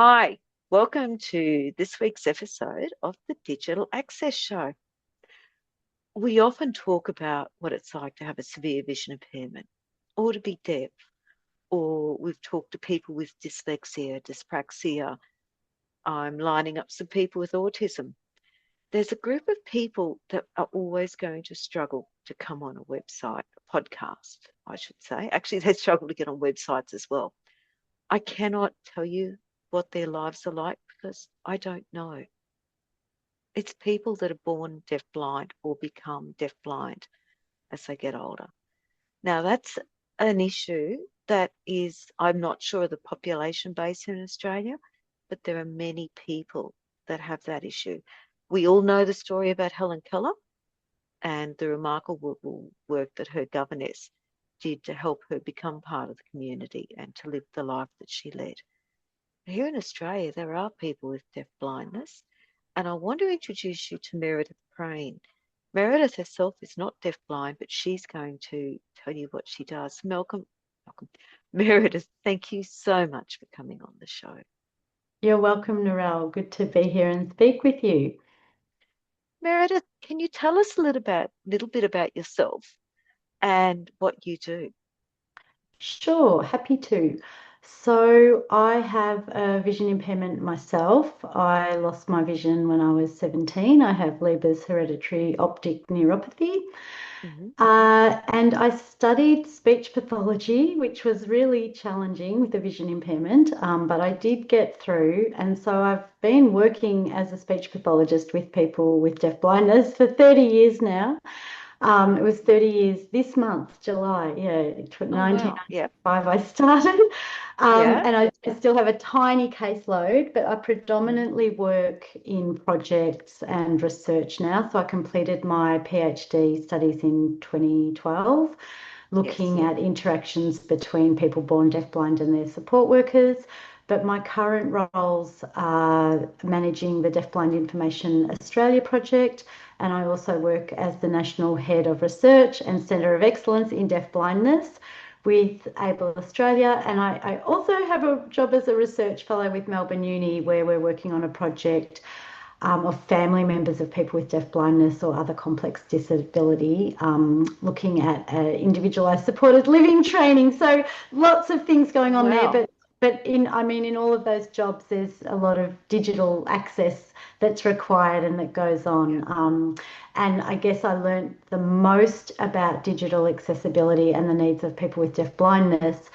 Hi, welcome to this week's episode of the Digital Access Show. We often talk about what it's like to have a severe vision impairment or to be deaf, or we've talked to people with dyslexia, dyspraxia. I'm lining up some people with autism. There's a group of people that are always going to struggle to come on a website, a podcast, I should say. Actually, they struggle to get on websites as well. I cannot tell you what their lives are like because I don't know. It's people that are born deafblind or become deafblind as they get older. Now, that's an issue that is, I'm not sure of the population base in Australia, but there are many people that have that issue. We all know the story about Helen Keller and the remarkable work that her governess did to help her become part of the community and to live the life that she led. Here in Australia, there are people with deaf blindness, and I want to introduce you to Meredith Prain. Meredith herself is not deafblind, but she's going to tell you what she does. Welcome. Meredith, thank you so much for coming on the show. You're welcome, Narelle. Good to be here and speak with you. Meredith, can you tell us a little bit about yourself and what you do? Sure, happy to. So I have a vision impairment myself. I lost my vision when I was 17. I have Leber's hereditary optic neuropathy. Mm-hmm. And I studied speech pathology, which was really challenging with a vision impairment, but I did get through. And so I've been working as a speech pathologist with people with deaf blindness for 30 years now. It was 30 years this month, July, yeah, Oh, wow. Yeah. 1995 I started. Yeah. And I still have a tiny caseload, but I Mm-hmm. predominantly work in projects and research now. So I completed my PhD studies in 2012, Yes. looking at interactions between people born deafblind and their support workers. But my current roles are managing the Deafblind Information Australia project, and I also work as the National Head of Research and Centre of Excellence in Deaf Blindness with Able Australia. And I also have a job as a research fellow with Melbourne Uni, where we're working on a project of family members of people with deaf blindness or other complex disability, looking at individualised supported living training. So lots of things going on there, Wow. but in all of those jobs, there's a lot of digital access that's required and that goes Yeah. on. And I guess I learned the most about digital accessibility and the needs of people with deaf blindness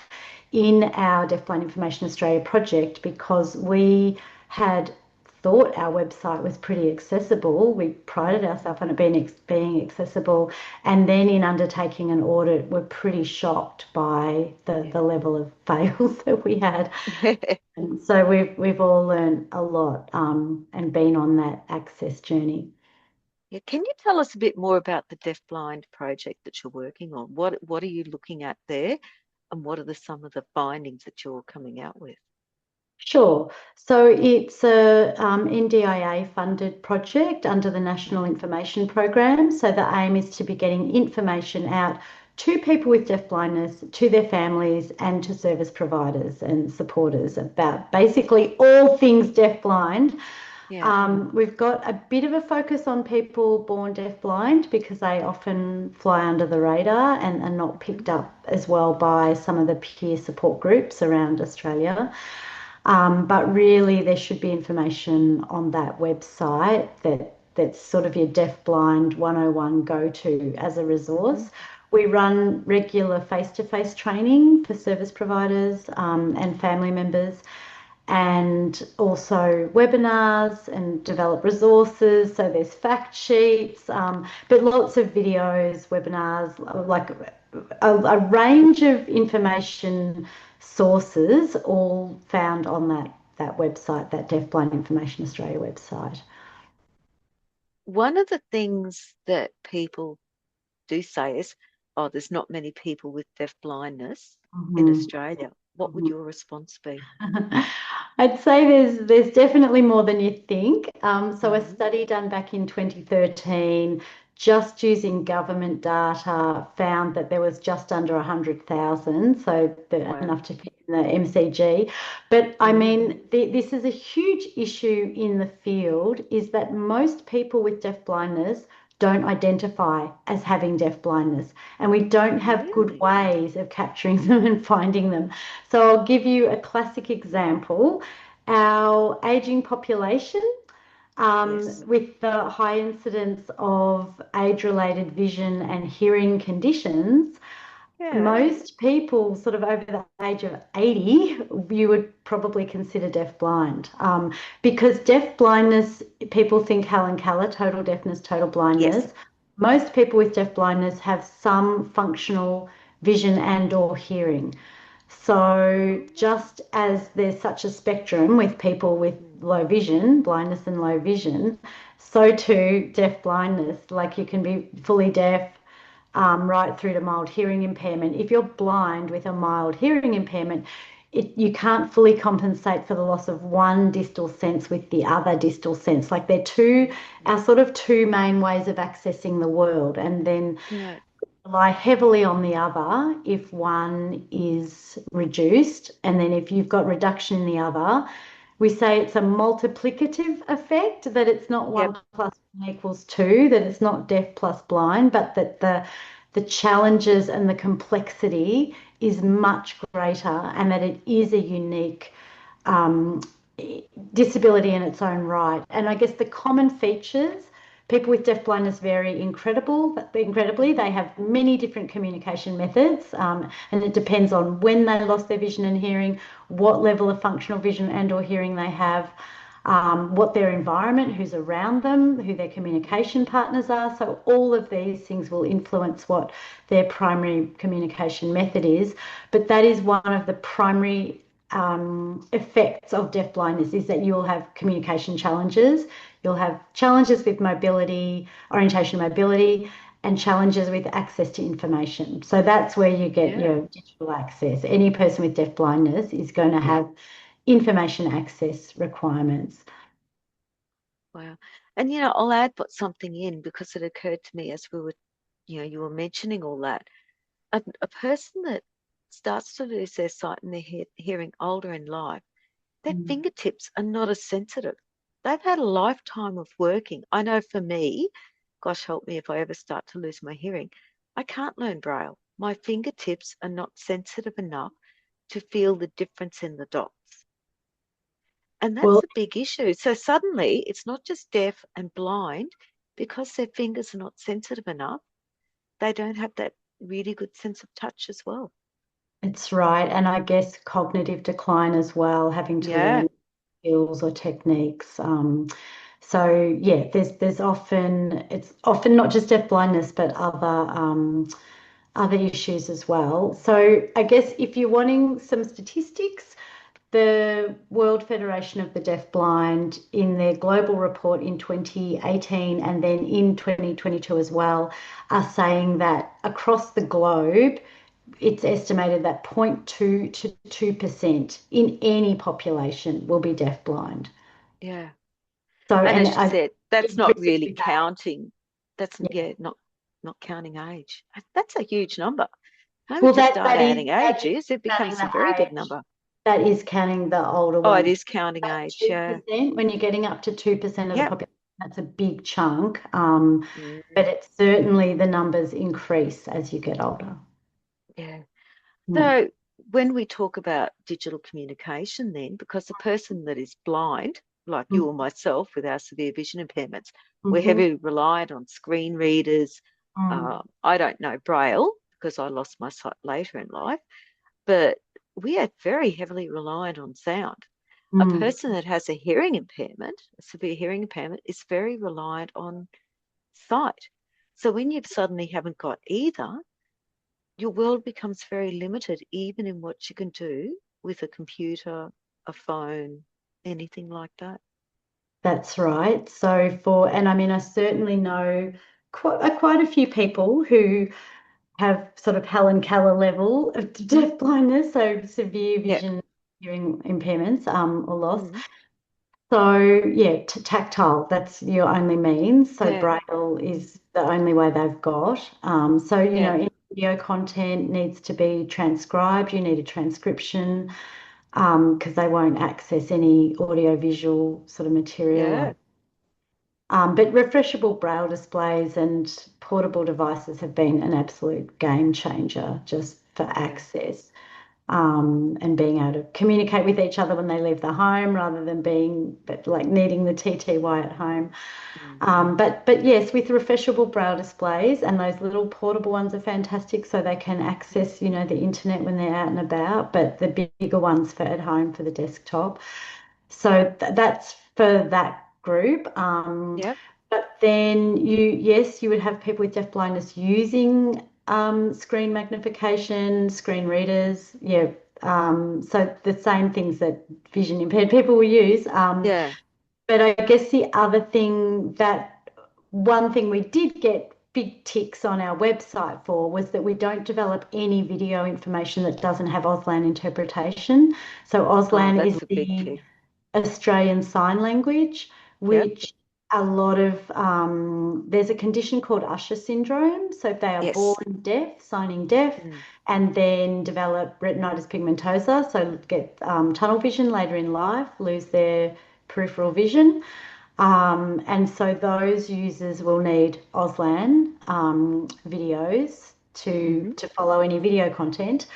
in our Deafblind Information Australia project because we had thought our website was pretty accessible. We prided ourselves on it being accessible. And then in undertaking an audit, we're pretty shocked by the level of fails that we had. Yeah. And so we've all learned a lot and been on that access journey. Yeah, can you tell us a bit more about the Deaf Blind project that you're working on? What are you looking at there, and what are some of the findings that you're coming out with? Sure. So it's a NDIA funded project under the National Mhm. Information Program. So the aim is to be getting information out to people with deaf blindness, to their families, and to service providers and supporters about basically all things deaf-blind. Yeah. We've got a bit of a focus on people born deaf-blind because they often fly under the radar and are not Mhm. picked up as well by some of the peer support groups around Australia. But really, there should be information on that website that's sort of your deaf-blind 101 go-to as a Mhm. resource. We run regular face-to-face training for service providers and family members, and also webinars and develop resources. So there's fact sheets, but lots of videos, webinars, like a range of information sources, all found on that website, that Deafblind Information Australia website. One of the things that people do say is, oh, there's not many people with deaf blindness in Mhm. Australia. What would Mhm. your response be? I'd say there's definitely more than you think. So a Hmm. study done back in 2013, just using government data, found that there was just under 100,000, so Wow. enough to fit in the MCG. But I Mm, mean, this is a huge issue in the field, is that most people with deaf blindness don't identify as having deaf blindness, and we don't have good really? ways of capturing them and finding them. So I'll give you a classic example. Our aging population, Yes. with the high incidence of age-related vision and hearing conditions, Yeah. most people sort of over the age of 80, you would probably consider deaf-blind. Because deaf blindness, people think Helen Keller, total deafness, total Yes. blindness. Most people with deaf blindness have some functional vision and or hearing. So just as there's such a spectrum with people with Mm, low vision, blindness and low vision, so too deaf blindness. Like you can be fully deaf, right through to mild hearing impairment. If you're blind with a mild hearing impairment, you can't fully compensate for the loss of one distal sense with the other distal sense. Like they're mm. our sort of two main ways of accessing the world. And then Yeah. rely heavily on the other if one is reduced. And then if you've got reduction in the other, we say it's a multiplicative effect, that it's not Yep. 1 + 1 = 2, that it's not deaf plus blind, but that the challenges and the complexity is much greater, and that it is a unique um, disability in its own right. And I guess the common features, people with deaf blindness vary incredibly. Hmm. They have many different communication methods, and it depends on when they lost their vision and hearing, what level of functional vision and or hearing they have, what their environment, who's around them, who their communication partners are. So all of these things will influence what their primary communication method is. But that is one of the primary effects of deaf blindness, is that you'll have communication challenges, you'll have challenges with mobility, orientation mobility, and challenges with access to information. So that's where you get Yeah. your digital access. Any person with deaf blindness is going to have information access requirements. Wow. And I'll add but something in because it occurred to me as we were, you were mentioning all that. A person that starts to lose their sight and their hearing older in life, their Mm. fingertips are not as sensitive. They've had a lifetime of working. I know for me, gosh help me if I ever start to lose my hearing, I can't learn Braille. My fingertips are not sensitive enough to feel the difference in the dots. And Well, that's a big issue. So suddenly it's not just deaf and blind because their fingers are not sensitive enough. They don't have that really good sense of touch as well. it's right. And I guess cognitive decline as well, having to Yeah. learn skills or techniques. So yeah, there's often, it's often not just deaf blindness, but other issues as well. So I guess if you're wanting some statistics, the World Federation of the Deaf Blind, in their global report in 2018 and then in 2022 as well, are saying that across the globe, it's estimated that 0.2 to 2% in any population will be deaf-blind. Yeah. So, And and as you I said, that's not increases really with age. counting. That's Yeah. yeah, not counting age. That's a huge number. Only Well, to start adding that is ages, it counting becomes a the very big age. number. That is counting the older Oh, it ones. is counting At age. Yeah. 2%, when you're getting up to 2% of the Yep. population, that's a big chunk. But Mm, it's certainly the numbers increase as you get older. yeah. Mm. So when we talk about digital communication, then, because the person that is blind, like you or myself with our severe vision impairments, we're Mm-hmm. heavily reliant on screen readers. Mm. I don't know Braille because I lost my sight later in life, but we are very heavily reliant on sound. A Mm. person that has a hearing impairment, a severe hearing impairment, is very reliant on sight. So when you suddenly haven't got either, your world becomes very limited, even in what you can do with a computer, a phone, anything like that. That's right. And I mean, I certainly know quite a few people who have sort of Helen Keller level of deaf blindness, so severe Yeah. vision hearing impairments, or loss. Mm. So yeah, tactile, that's your only means. So Yeah. Braille is the only way they've got. So, Yeah. video content needs to be transcribed. You need a transcription because they won't access any audio-visual sort of material. Yeah. But refreshable braille displays and portable devices have been an absolute game changer just for Yeah. access and being able to communicate with each other when they leave the home rather than but like needing the TTY at home. Mm. But yes, with refreshable braille displays and those little portable ones are fantastic, so they can access, the internet when they're out and about. But the bigger ones for at home for the desktop. So that's for that group. Yep. But then yes, you would have people with deaf blindness using screen magnification, screen readers. Yeah. So the same things that vision impaired people will use. Yeah. But I guess one thing we did get big ticks on our website for was that we don't develop any video information that doesn't have Auslan interpretation. So Oh, Auslan is that's a big the tick. Australian Sign Language, Yep. which there's a condition called Usher syndrome. So if they are Yes. born deaf, signing deaf, Mm. and then develop retinitis pigmentosa, so get tunnel vision later in life, lose their peripheral vision. And so those users will need Auslan videos Mm-hmm. to follow any video content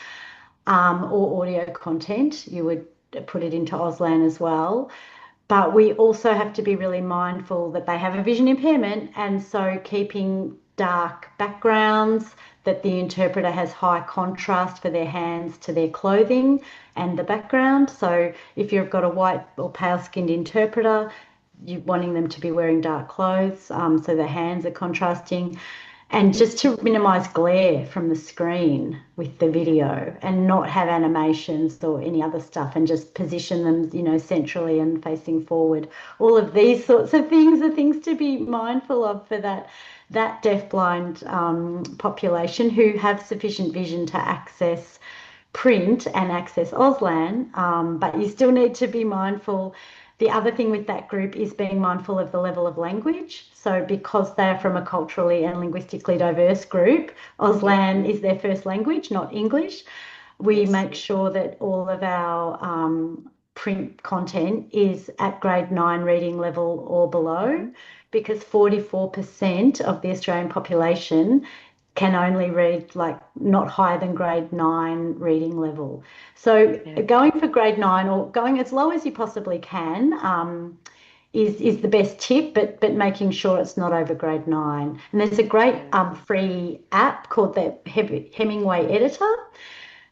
or audio content. You would put it into Auslan as well. But we also have to be really mindful that they have a vision impairment, and so keeping dark backgrounds, that the interpreter has high contrast for their hands to their clothing and the background. So if you've got a white or pale skinned interpreter, you wanting them to be wearing dark clothes, so their hands are contrasting, and just to minimize glare from the screen with the Yeah. video and not have animations or any other stuff and just position them, centrally and facing forward. All of these sorts of things are things to be mindful of for that deafblind population who have sufficient vision to access print and access Auslan, but you still need to be mindful. The other thing with that group is being mindful of the level of language. So, because they're from a culturally and linguistically diverse group, Yep. Auslan is their first language, not English. We Yes. make sure that all of our print content is at grade 9 reading level or below, Mm-hmm. because 44% of the Australian population can only read like not higher than grade 9 reading level. So Yeah. going for grade 9 or going as low as you possibly can is the best tip, but making sure it's not over grade 9. And there's a great Yeah. free app called the Hemingway Editor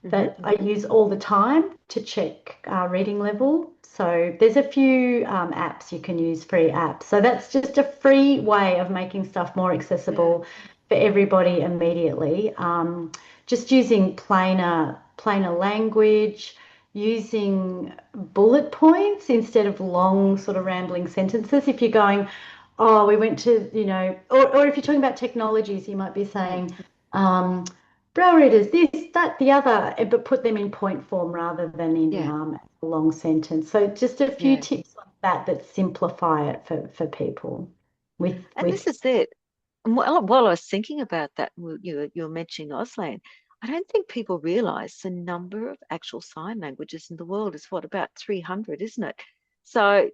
Mm-hmm. that I use all the time to check reading level. So there's a few apps you can use, free apps. So that's just a free way of making stuff more Yeah. accessible for everybody immediately. Just using plainer language, using bullet points instead of long sort of rambling sentences. If you're going, oh, we went to, or if you're talking about technologies, you might be Mm. saying, um, braille readers, this, that, the other, but put them in point form rather than in Yeah. a long sentence. So just a few Yeah. tips like that simplify it for people And with this is it. And while I was thinking about that, you're mentioning Auslan, I don't think people realize the number of actual sign languages in the world is what, about 300, isn't it? So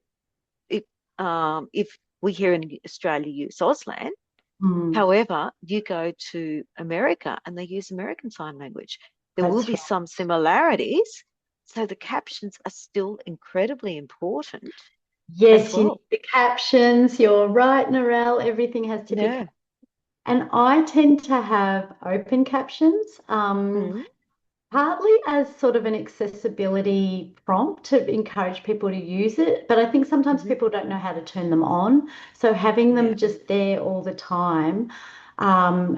if we here in Australia use Auslan, mm, however, you go to America and they use American Sign Language, there will that's be right. some similarities. So the captions are still incredibly important as Yes, you need well. the captions. You're right, Narelle. Everything has to be. Yeah. And I tend to have open captions. Mm. Partly as sort of an accessibility prompt to encourage people to use it, but I think sometimes Hmm. people don't know how to turn them on. So having Yeah. them just there all the time,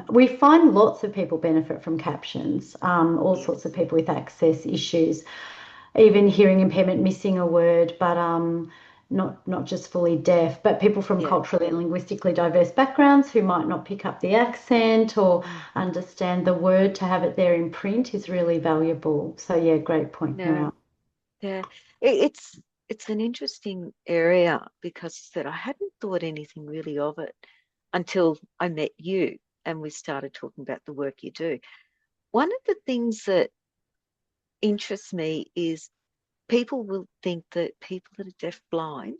we find lots of people benefit from captions, all sorts of Yes. people with access issues, even hearing impairment, missing a word, but not just fully deaf, but people from Yeah. culturally and linguistically diverse backgrounds who might not pick up the accent or Mm. understand the word to have it there in print is really valuable. So yeah, great point, Yeah. Nora. Yeah. It's an interesting area because that I hadn't thought anything really of it until I met you. and we started talking about the work you do. One of the things that interests me is people will think that people that are deaf blind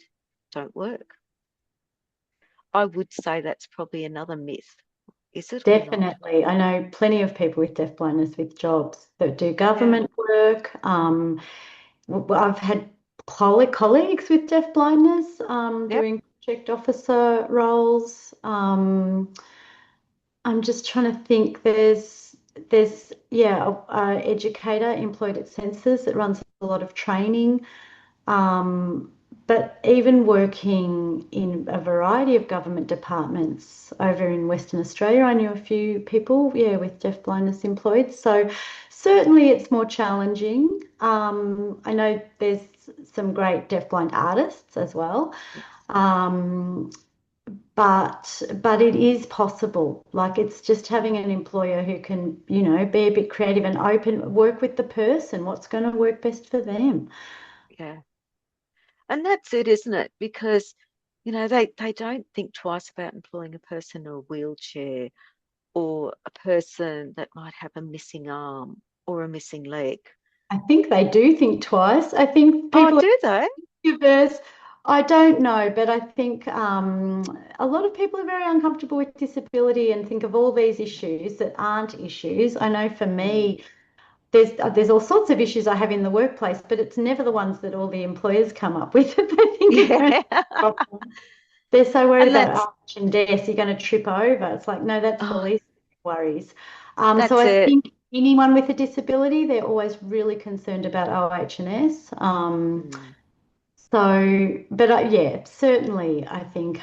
don't work. I would say that's probably another myth. Is it or not? Definitely. I know plenty of people with deaf blindness with jobs that do Yeah. government work. I've had colleagues with deaf blindness Yep. doing project officer roles. I'm just trying to think. There's yeah, a educator employed at Census that runs a lot of training. Um, but even working in a variety of government departments over in Western Australia, I knew a few people, yeah, with deaf blindness employed. So certainly it's more challenging. I know there's some great deafblind artists as well. Yes. Um, but it is possible. Like it's just having an employer who can, be a bit creative and open, work with the person, what's going to work best for them. Yeah. And that's it, isn't it? Because, they don't think twice about employing a person in a wheelchair or a person that might have a missing arm or a missing leg. I think they do think twice. I think Oh, people do they? are diverse. I don't know, but I think a lot of people are very uncomfortable with disability and think of all these issues that aren't issues. I know for Mm. me, there's all sorts of issues I have in the workplace, but it's never the ones that all the employers come up with that they think are going to Yeah. be a problem. They're so worried And about that's arch and death, you're going to trip over. It's like, no, that's the oh, least worries. So that's I it. think anyone with a disability, they're always really concerned about OH&S. Mm. But yeah, certainly I think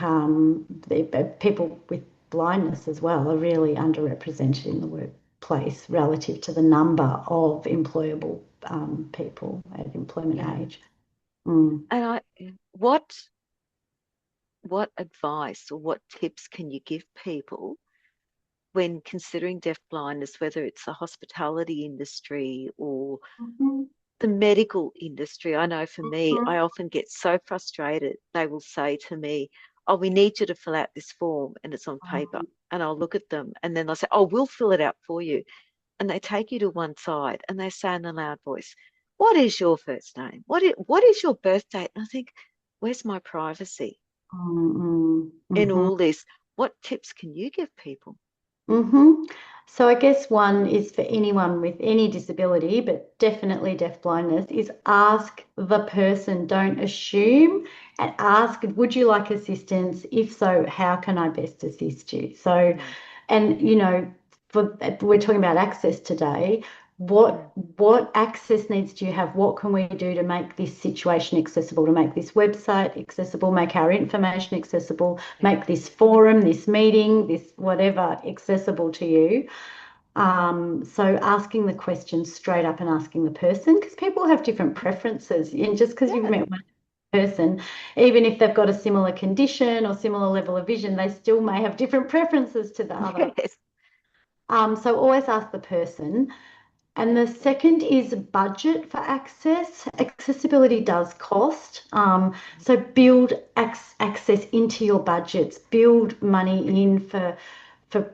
people with blindness as well are really underrepresented in the workplace relative to the number of employable people at employment Yeah. age. Mm. And what advice or what tips can you give people when considering deaf blindness, whether it's the hospitality industry or Mhm. the medical industry? I know for me, Mhm. I often get so frustrated. They will say to me, "Oh, we need you to fill out this form," and it's on paper. And I'll look at them and then they'll say, "Oh, we'll fill it out for you." And they take you to one side and they say in a loud voice, "What is your first name? What is your birth date?" And I think, where's my privacy Mm, in mhm. all this? What tips can you give people? hmm So I guess one is for anyone with any disability, but definitely deaf blindness, is ask the person. Don't assume and ask, would you like assistance? If so, how can I best assist you? So, Mm, and we're talking about access today. mm, What access needs do you have? What can we do to make this situation accessible, to make this website accessible, make our information accessible, yeah, make this forum, this meeting, this whatever accessible to you? So asking the question straight up and asking the person, because people have different preferences. And just because you've yeah, met one person, even if they've got a similar condition or similar level of vision, they still may have different preferences to the other. yes, So always ask the person. And the second is budget for access. Accessibility does cost. So build access into your budgets, build money in for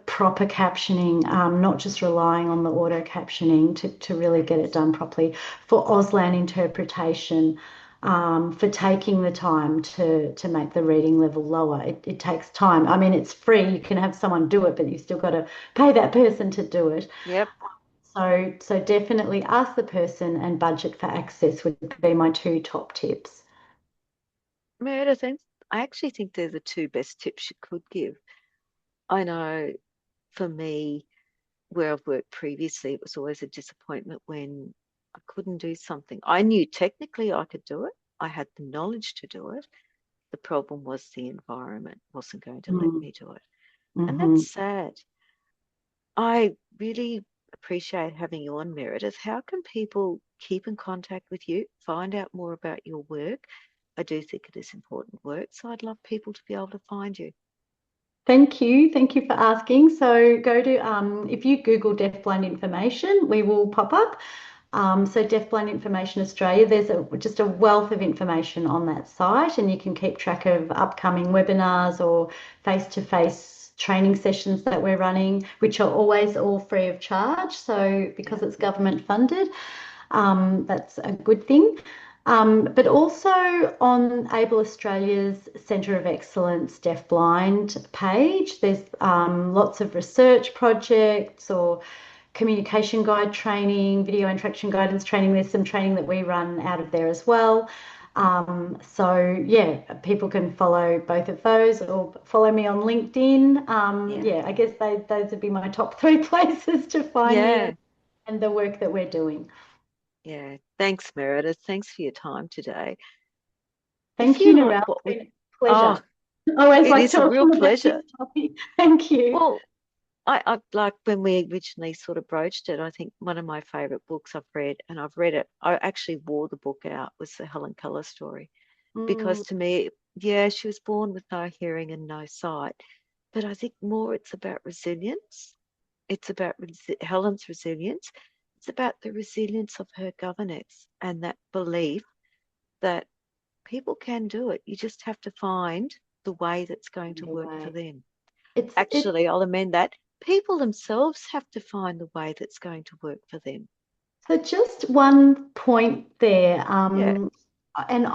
proper captioning, not just relying on the auto captioning to really get it done properly, for Auslan interpretation, for taking the time to make the reading level lower. It takes time. I mean, it's free. You can have someone do it, but you've still got to pay that person to do it. yep. So definitely ask the person and budget for access would be my two top tips. Meredith, I actually think they're the two best tips you could give. I know for me, where I've worked previously, it was always a disappointment when I couldn't do something. I knew technically I could do it. I had the knowledge to do it. The problem was the environment wasn't going to let Mm, me do it. And hmm that's sad. I really appreciate having you on, Meredith. How can people keep in contact with you, find out more about your work? I do think it is important work, so I'd love people to be able to find you. Thank you. Thank you for asking. So go to if you Google deafblind information, we will pop up. So Deafblind Information Australia, there's just a wealth of information on that site, and you can keep track of upcoming webinars or face-to-face training sessions that we're running, which are always all free of charge. So because Yeah. it's government funded, that's a good thing. But also on Able Australia's Centre of Excellence Deaf Blind page, there's lots of research projects or communication guide training, video interaction guidance training. There's some training that we run out of there as well. So yeah, people can follow both of those or follow me on LinkedIn. Yeah. Yeah, I guess those would be my top three places to find me Yeah. and the work that we're doing. Yeah. Thanks, Meredith. Thanks for your time today. If Thank you, you like Narelle. what It's we, been a pleasure. oh, I always it like is a real talking about pleasure. this topic. Thank you. Well, I like when we originally sort of broached it, I think one of my favorite books I've read, and I've read it, I actually wore the book out, was the Helen Keller story. Mm, Because to me, yeah, she was born with no hearing and no sight. But I think more it's about resilience. It's about Helen's resilience. It's about the resilience of her governess and that belief that people can do it. You just have to find the way that's going to no work for way. them. It's Actually, I'll amend that. People themselves have to find the way that's going to work for them. so just one point there. Yeah, And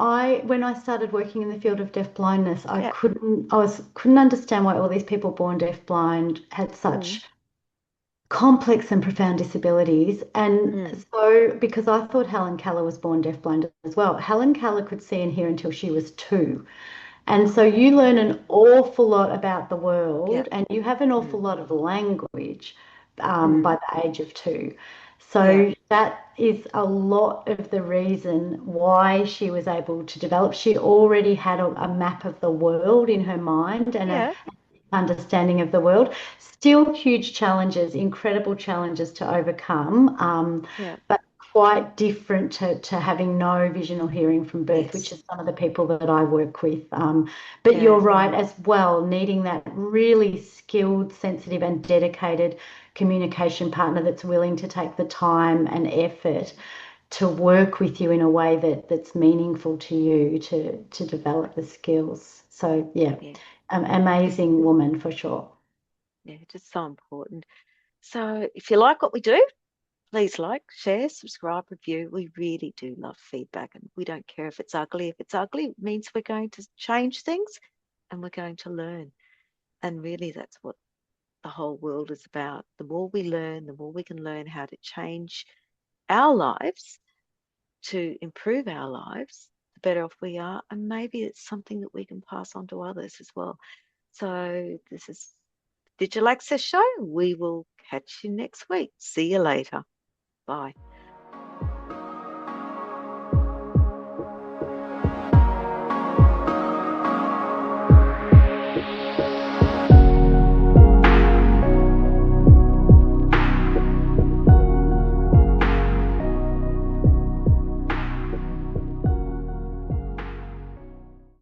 when I started working in the field of deaf blindness, yeah, couldn't understand why all these people born deaf blind had mm, such complex and profound disabilities. And mm, so, because I thought Helen Keller was born deafblind as well, Helen Keller could see and hear until she was 2. And so you learn oh, an awful lot about the yeah, world and you have an awful mm, lot of language by mm, the age of 2. yeah, So that is a lot of the reason why she was able to develop. She already had a map of the world in her mind and a yeah, understanding of the world. Still huge challenges, incredible challenges to overcome, yeah, but quite different to having no vision or hearing from birth, which yes, is some of the people that I work with. But you're yeah, right as well, needing that really skilled, sensitive, and dedicated communication partner that's willing to take the time and effort to work with you in a way that's meaningful to you to develop the skills. So yeah, yeah, just, amazing woman for sure. yeah, just so important. So if you like what we do, please like, share, subscribe, review. We really do love feedback and we don't care if it's ugly. If it's ugly, it means we're going to change things and we're going to learn. And really, that's what the whole world is about. The more we learn, the more we can learn how to change our lives to improve our lives, the better off we are. And maybe it's something that we can pass on to others as well. So this is Digital Access Show. We will catch you next week. See you later. Bye.